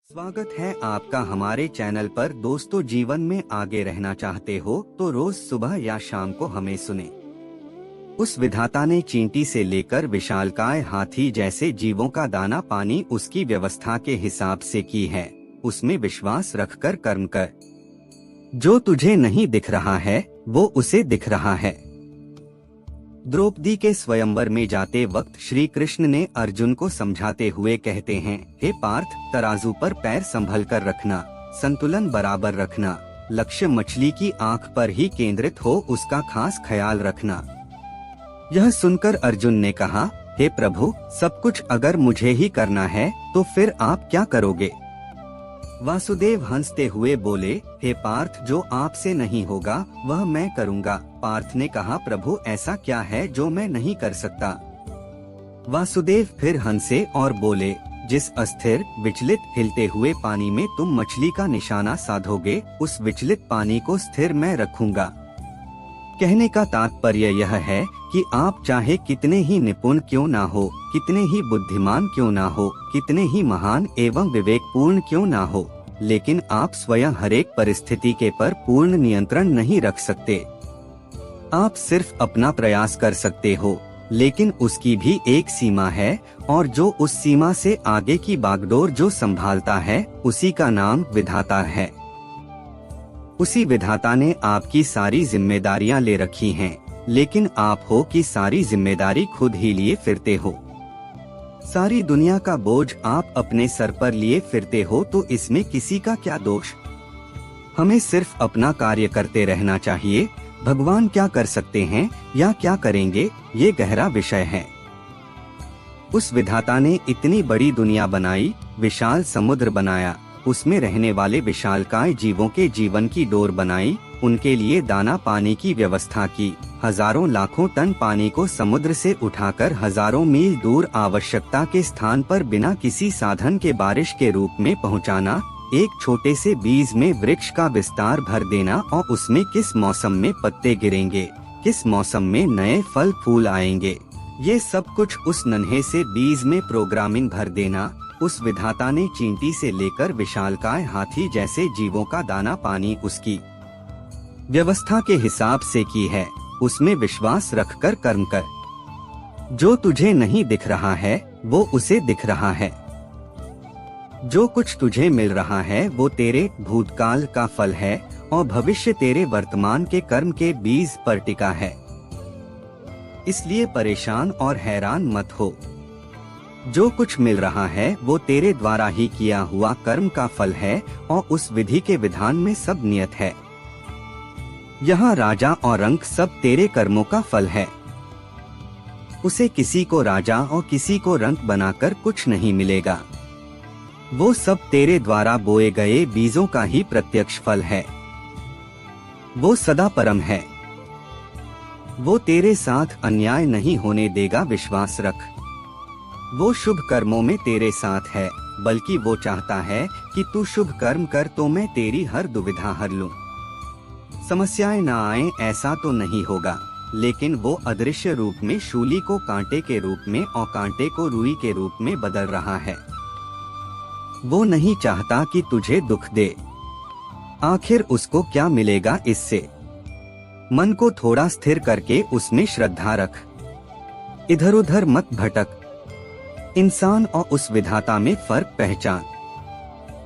स्वागत है आपका हमारे चैनल पर। दोस्तों, जीवन में आगे रहना चाहते हो तो रोज सुबह या शाम को हमें सुने। उस विधाता ने चींटी से लेकर विशालकाय हाथी जैसे जीवों का दाना पानी उसकी व्यवस्था के हिसाब से की है। उसमें विश्वास रखकर कर्म कर। जो तुझे नहीं दिख रहा है वो उसे दिख रहा है। द्रौपदी के स्वयंवर में जाते वक्त श्री कृष्ण ने अर्जुन को समझाते हुए कहते हैं, हे पार्थ, तराजू पर पैर संभल कर रखना, संतुलन बराबर रखना, लक्ष्य मछली की आंख पर ही केंद्रित हो, उसका खास ख्याल रखना। यह सुनकर अर्जुन ने कहा, हे प्रभु, सब कुछ अगर मुझे ही करना है तो फिर आप क्या करोगे? वासुदेव हंसते हुए बोले, हे पार्थ, जो आपसे नहीं होगा वह मैं करूँगा। पार्थ ने कहा, प्रभु, ऐसा क्या है जो मैं नहीं कर सकता? वासुदेव फिर हंसे और बोले, जिस अस्थिर विचलित हिलते हुए पानी में तुम मछली का निशाना साधोगे, उस विचलित पानी को स्थिर मैं रखूंगा। कहने का तात्पर्य यह है कि आप चाहे कितने ही निपुण क्यों ना हो, कितने ही बुद्धिमान क्यों ना हो, कितने ही महान एवं विवेकपूर्ण क्यों ना हो, लेकिन आप स्वयं हरेक परिस्थिति के पर पूर्ण नियंत्रण नहीं रख सकते। आप सिर्फ अपना प्रयास कर सकते हो, लेकिन उसकी भी एक सीमा है, और जो उस सीमा से आगे की बागडोर जो संभालता है उसी का नाम विधाता है। उसी विधाता ने आपकी सारी जिम्मेदारियां ले रखी हैं, लेकिन आप हो कि सारी जिम्मेदारी खुद ही लिए फिरते हो। सारी दुनिया का बोझ आप अपने सर पर लिए फिरते हो, तो इसमें किसी का क्या दोष? हमें सिर्फ अपना कार्य करते रहना चाहिए। भगवान क्या कर सकते हैं या क्या करेंगे, ये गहरा विषय है। उस विधाता ने इतनी बड़ी दुनिया बनाई, विशाल समुद्र बनाया, उसमें रहने वाले विशालकाय जीवों के जीवन की डोर बनाई, उनके लिए दाना पानी की व्यवस्था की, हजारों लाखों टन पानी को समुद्र से उठाकर हजारों मील दूर आवश्यकता के स्थान पर बिना किसी साधन के बारिश के रूप में पहुंचाना, एक छोटे से बीज में वृक्ष का विस्तार भर देना, और उसमें किस मौसम में पत्ते गिरेंगे, किस मौसम में नए फल फूल आएंगे, ये सब कुछ उस नन्हे से बीज में प्रोग्रामिंग भर देना। उस विधाता ने चींटी से लेकर विशालकाय हाथी जैसे जीवों का दाना पानी उसकी व्यवस्था के हिसाब से की है। उसमें विश्वास रखकर कर्म कर। जो तुझे नहीं दिख रहा है वो उसे दिख रहा है। जो कुछ तुझे मिल रहा है वो तेरे भूतकाल का फल है, और भविष्य तेरे वर्तमान के कर्म के बीज पर टिका है। इसलिए परेशान और हैरान मत हो। जो कुछ मिल रहा है वो तेरे द्वारा ही किया हुआ कर्म का फल है, और उस विधि के विधान में सब नियत है। यहाँ राजा और रंक सब तेरे कर्मों का फल है। उसे किसी को राजा और किसी को रंक बनाकर कुछ नहीं मिलेगा। वो सब तेरे द्वारा बोए गए बीजों का ही प्रत्यक्ष फल है। वो सदा परम है। वो तेरे साथ अन्याय नहीं होने देगा, विश्वास रख। वो शुभ कर्मों में तेरे साथ है, बल्कि वो चाहता है कि तू शुभ कर्म कर तो मैं तेरी हर दुविधा हर लूं। समस्याएं ना आए ऐसा तो नहीं होगा, लेकिन वो अदृश्य रूप में शूली को कांटे के रूप में और कांटे को रुई के रूप में बदल रहा है। वो नहीं चाहता कि तुझे दुख दे। आखिर उसको क्या मिलेगा इससे? मन को थोड़ा स्थिर करके उसमें श्रद्धा रख। इधर उधर मत भटक। इंसान और उस विधाता में फर्क पहचान।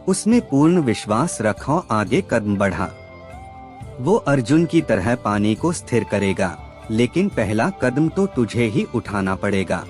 उसमें पूर्ण विश्वास रखो, आगे कदम बढ़ा। वो अर्जुन की तरह पानी को स्थिर करेगा, लेकिन पहला कदम तो तुझे ही उठाना पड़ेगा।